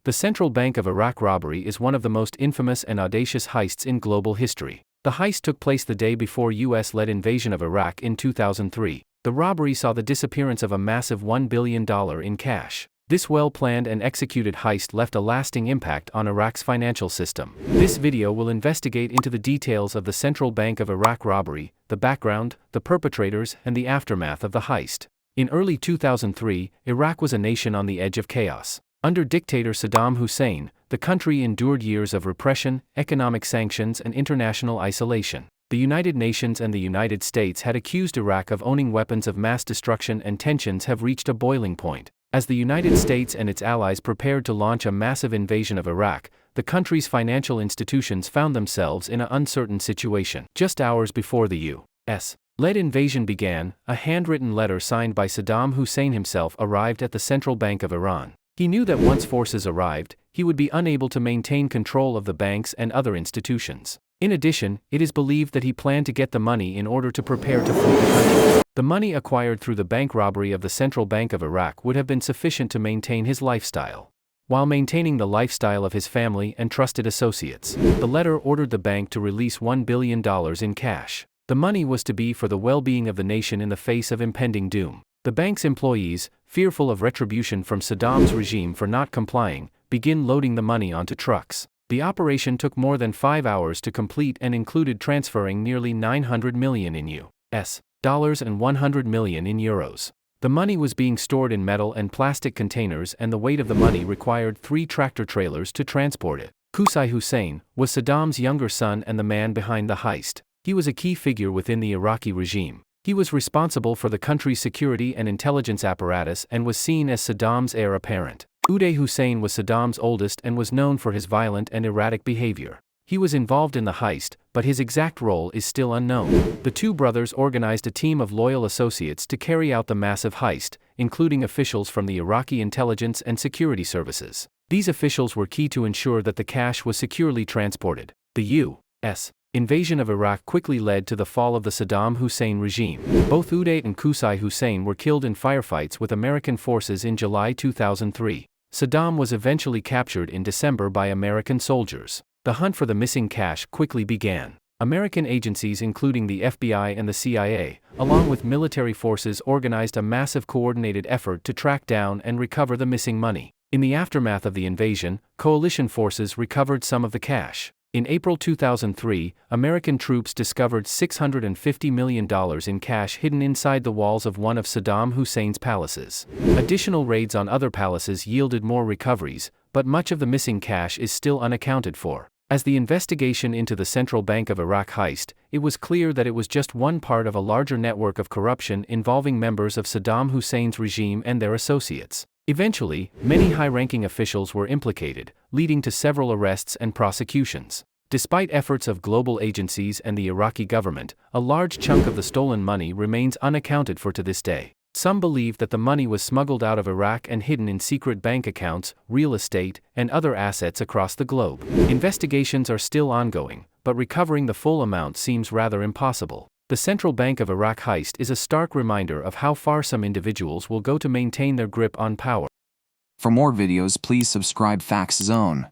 The Central Bank of Iraq robbery is one of the most infamous and audacious heists in global history. The heist took place the day before US-led invasion of Iraq in 2003. The robbery saw the disappearance of a massive $1 billion in cash. This well-planned and executed heist left a lasting impact on Iraq's financial system. This video will investigate into the details of the Central Bank of Iraq robbery, the background, the perpetrators, and the aftermath of the heist. In early 2003, Iraq was a nation on the edge of chaos. Under dictator Saddam Hussein, the country endured years of repression, economic sanctions, and international isolation. The United Nations and the United States had accused Iraq of owning weapons of mass destruction, and tensions have reached a boiling point. As the United States and its allies prepared to launch a massive invasion of Iraq, the country's financial institutions found themselves in an uncertain situation. Just hours before the U.S.-led invasion began, a handwritten letter signed by Saddam Hussein himself arrived at the Central Bank of Iran. He knew that once forces arrived, he would be unable to maintain control of the banks and other institutions. In addition, it is believed that he planned to get the money in order to prepare to flee the country. The money acquired through the bank robbery of the Central Bank of Iraq would have been sufficient to maintain his lifestyle, while maintaining the lifestyle of his family and trusted associates. The letter ordered the bank to release $1 billion in cash. The money was to be for the well-being of the nation in the face of impending doom. The bank's employees, fearful of retribution from Saddam's regime for not complying, begin loading the money onto trucks. The operation took more than 5 hours to complete and included transferring nearly $900 million in US dollars and €100 million in euros. The money was being stored in metal and plastic containers, and the weight of the money required 3 tractor trailers to transport it. Qusay Hussein was Saddam's younger son and the man behind the heist. He was a key figure within the Iraqi regime. He was responsible for the country's security and intelligence apparatus and was seen as Saddam's heir apparent. Uday Hussein was Saddam's oldest and was known for his violent and erratic behavior. He was involved in the heist, but his exact role is still unknown. The two brothers organized a team of loyal associates to carry out the massive heist, including officials from the Iraqi intelligence and security services. These officials were key to ensure that the cash was securely transported. The U.S. invasion of Iraq quickly led to the fall of the Saddam Hussein regime. Both Uday and Qusay Hussein were killed in firefights with American forces in July 2003. Saddam was eventually captured in December by American soldiers. The hunt for the missing cash quickly began. American agencies including the FBI and the CIA, along with military forces, organized a massive coordinated effort to track down and recover the missing money. In the aftermath of the invasion, coalition forces recovered some of the cash. In April 2003, American troops discovered $650 million in cash hidden inside the walls of one of Saddam Hussein's palaces. Additional raids on other palaces yielded more recoveries, but much of the missing cash is still unaccounted for. As the investigation into the Central Bank of Iraq heist, it was clear that it was just one part of a larger network of corruption involving members of Saddam Hussein's regime and their associates. Eventually, many high-ranking officials were implicated, leading to several arrests and prosecutions. Despite efforts of global agencies and the Iraqi government, a large chunk of the stolen money remains unaccounted for to this day. Some believe that the money was smuggled out of Iraq and hidden in secret bank accounts, real estate, and other assets across the globe. Investigations are still ongoing, but recovering the full amount seems rather impossible. The Central Bank of Iraq heist is a stark reminder of how far some individuals will go to maintain their grip on power. For more videos, please subscribe Facts Zone.